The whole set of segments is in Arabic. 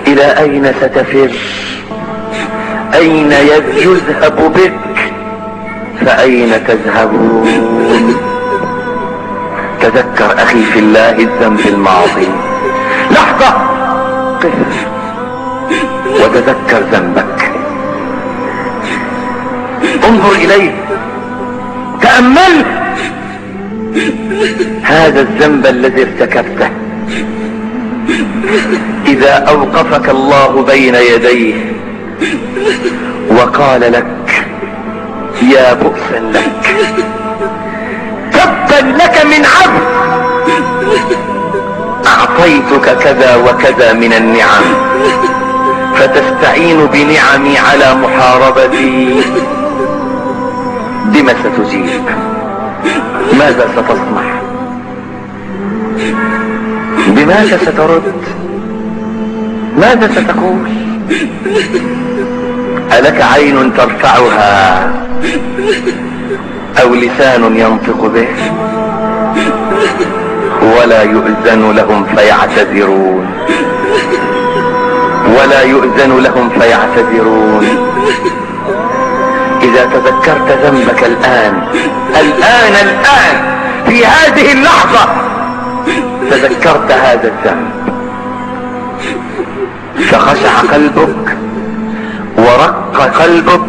إلى أين ستفر؟ أين يذهب بك؟ فأين تذهبون؟ تذكر أخي في الله الذنب الماضي، لحظة قف وتذكر ذنبك، انظر إليه، تأمل هذا الذنب الذي ارتكبته. إذا أوقفك الله بين يديه وقال لك يا بؤسا لك، تبا لك من عبد، أعطيتك كذا وكذا من النعم فتستعين بنعمي على محاربتي، بما ستجيب؟ ماذا ستصنع؟ بماذا سترد؟ ماذا ستقول؟ ألك عين ترفعها أو لسان ينطق به؟ ولا يؤذن لهم فيعتذرون، ولا يؤذن لهم فيعتذرون. إذا تذكرت ذنبك الآن في هذه اللحظة، تذكرت هذا الذنب فخشع قلبك ورق قلبك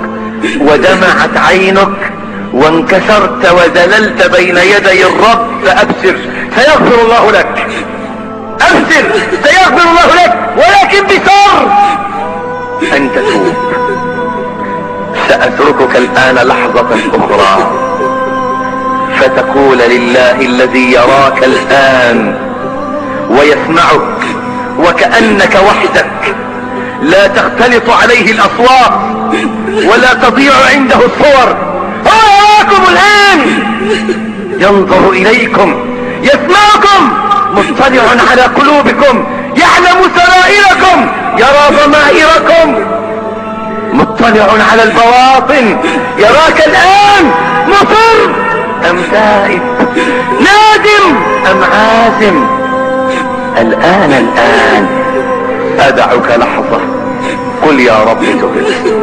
ودمعت عينك وانكسرت وذللت بين يدي الرب، فأبشر سيغفر الله لك، أبشر سيغفر الله لك، ولكن بشرط أن تتوب. سأتركك الآن لحظة أخرى فتقول لله الذي يراك الآن ويسمعك وكأنك وحدك، لا تختلط عليه الأصوات ولا تضيع عنده الصور، هو يراكم الآن، ينظر إليكم، يسمعكم، مطلع على قلوبكم، يعلم سرائركم، يرى ضمائركم، مطلع على البواطن، يراك الآن مصر أم تائب، نادم أم عازم. الآن أدعك لحظة، قل يا رب تبت،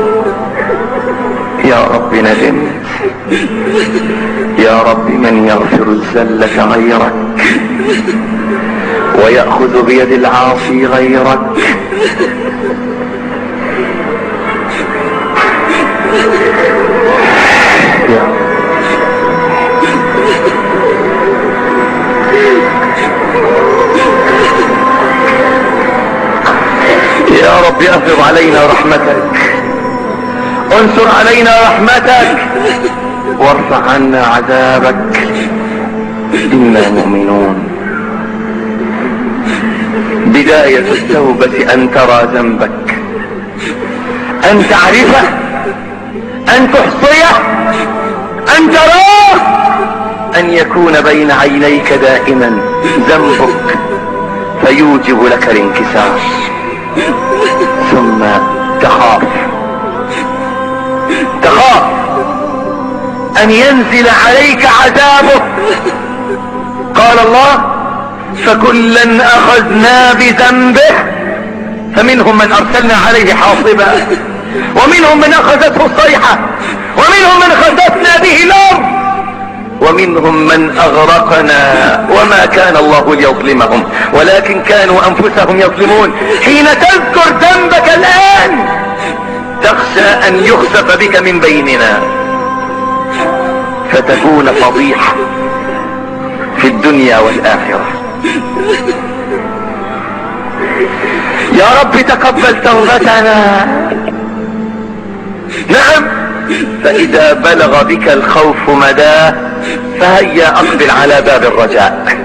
يا رب ندمت، يا رب من يغفر الزلة غيرك ويأخذ بيد العاصي غيرك. يا رب افرض علينا رحمتك، انصر علينا رحمتك، وارفع عنا عذابك، إنا مؤمنون. بداية التوبة أن ترى ذنبك، أن تعرفه، أن تحصيه، أن تراه، أن يكون بين عينيك دائما ذنبك فيوجب لك الانكسار. ثم تخاف أن ينزل عليك عذابه. قال الله فكلا أخذنا بذنبه، فمنهم من أرسلنا عليه حاصبا، ومنهم من أخذته الصيحة، ومنهم من خسفنا به الأرض، ومنهم من أغرقنا وما كان الله ليظلمهم ولكن كانوا أنفسهم يظلمون. حين تذكر ذنبك الآن تخشى أن يخسف بك من بيننا فتكون فضيحة في الدنيا والآخرة. يا رب تقبل توبتنا. نعم، فإذا بلغ بك الخوف مداه فهيا أقبل على باب الرجاء،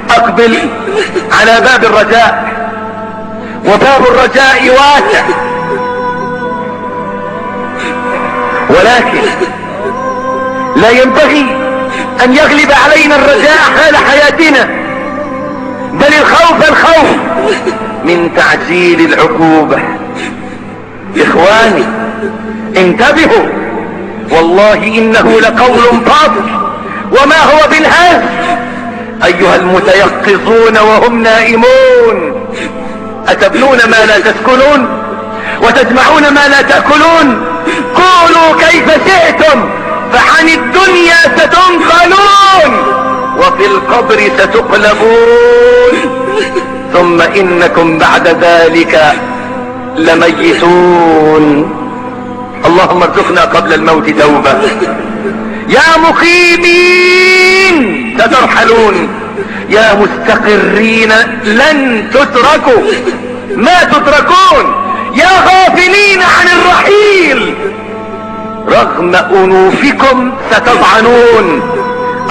أقبل على باب الرجاء، وباب الرجاء واسع، ولكن لا ينبغي أن يغلب علينا الرجاء حال حياتنا، بل الخوف من تعجيل العقوبة. إخواني انتبهوا، والله إنه لقول باطل وما هو بالهزل، ايها المتيقظون وهم نائمون، اتبنون ما لا تسكنون وتجمعون ما لا تأكلون؟ قولوا كيف شئتم فعن الدنيا ستنقلون وفي القبر ستقلبون ثم انكم بعد ذلك لميتون. اللهم ارزقنا قبل الموت توبة. يا مقيمين سترحلون، يا مستقرين لن تتركوا، ما تتركون، يا غافلين عن الرحيل رغم أنوفكم ستطعنون.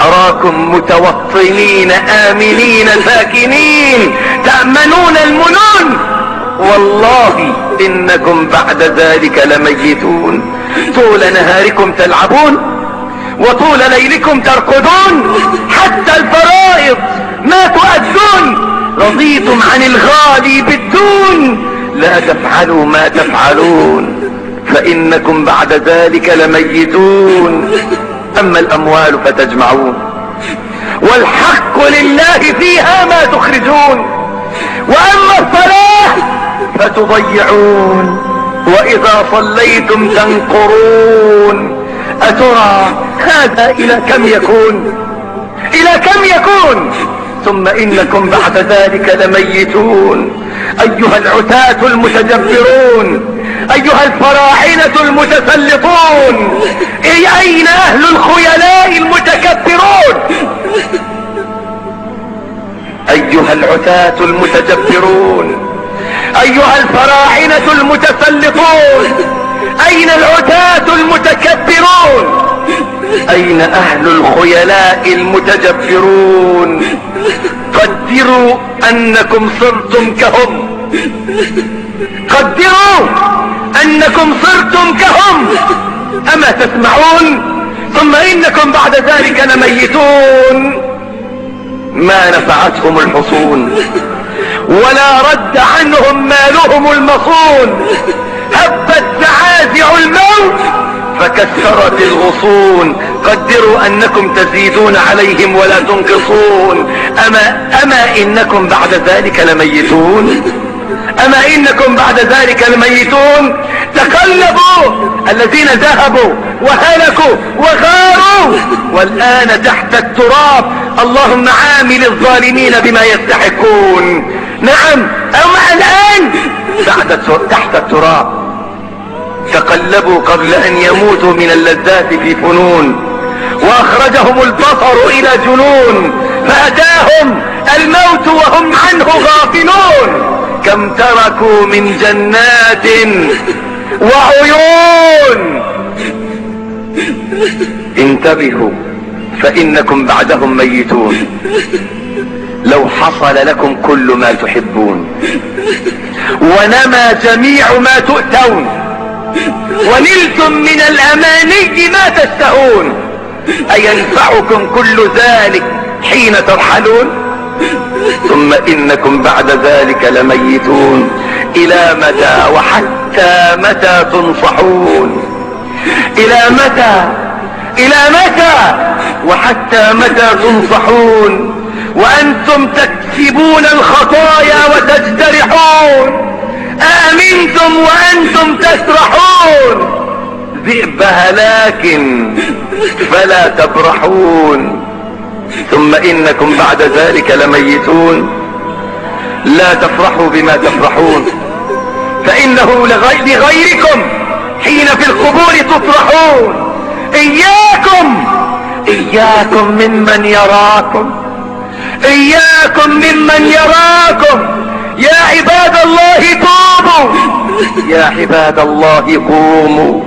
أراكم متوطنين آمنين ساكنين تأمنون المنون، والله إنكم بعد ذلك لميتون. طول نهاركم تلعبون وطول ليلكم ترقدون، حتى الفرائض ما تؤدون. رضيتم عن الغالي بالدون، لا تفعلوا ما تفعلون فإنكم بعد ذلك لميتون. أما الأموال فتجمعون والحق لله فيها ما تخرجون، وأما الصلاة فتضيعون، وإذا صليتم تنقرون. أترى هذا إلى كم يكون؟ إلى كم يكون؟ ثم إنكم بعد ذلك لميتون. أيها العتاة المتجبرون، أيها الفراعنة المتسلطون، أين أهل الخيلاء المتكبرون؟ أيها العتاة المتجبرون، أيها الفراعنة المتسلطون، أين العتاة المتكبرون؟ أين أهل الخيلاء المتجبرون؟ قدروا أنكم صرتم كهم، قدروا أنكم صرتم كهم. أما تسمعون؟ ثم إنكم بعد ذلك لميتون. ما نفعتهم الحصون ولا رد عنهم مالهم المصون، هبت زعازع الموت فكسرت الغصون. قدروا أنكم تزيدون عليهم ولا تنقصون. أما إنكم بعد ذلك لميتون، أما إنكم بعد ذلك لميتون. تقلبوا الذين ذهبوا وهلكوا وغاروا والآن تحت التراب. اللهم عامل الظالمين بما يستحقون. نعم، أما الآن تحت التراب. تقلبوا قبل أن يموتوا من اللذات في فنون، وأخرجهم البصر إلى جنون، فأتاهم الموت وهم عنه غافلون. كم تركوا من جنات وعيون. انتبهوا فإنكم بعدهم ميتون. لو حصل لكم كل ما تحبون ونما جميع ما تؤتون ونلتم من الأماني ما تشتهون، أينفعكم كل ذلك حين ترحلون؟ ثم إنكم بعد ذلك لميتون. إلى متى وحتى متى تنصحون؟ إلى متى؟ إلى متى وحتى متى تنصحون وأنتم تكسبون الخطايا وتجترحون؟ آمنتم وأنتم تسرحون؟ ذئب هلاك فلا تبرحون. ثم إنكم بعد ذلك لميتون. لا تفرحوا بما تفرحون، فإنه لغيركم حين في القبور تطرحون. إياكم ممن يراكم، إياكم ممن يراكم. يا عباد الله توبوا، يا عباد الله قوموا،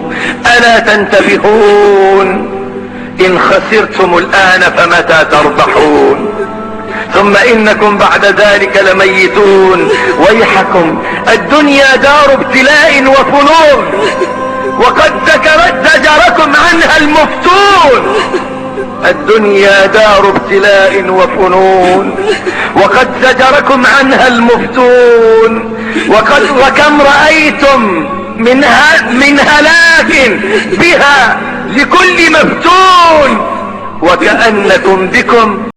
ألا تنتبهون؟ إن خسرتم الآن فمتى تربحون؟ ثم إنكم بعد ذلك لميتون. ويحكم، الدنيا دار ابتلاء وفنون، وقد زجركم عنها المفتون. الدنيا دار ابتلاء وفنون وقد زجركم عنها المفتون. وكم رأيتم من هلاك بها لكل مفتون، وكأنكم بكم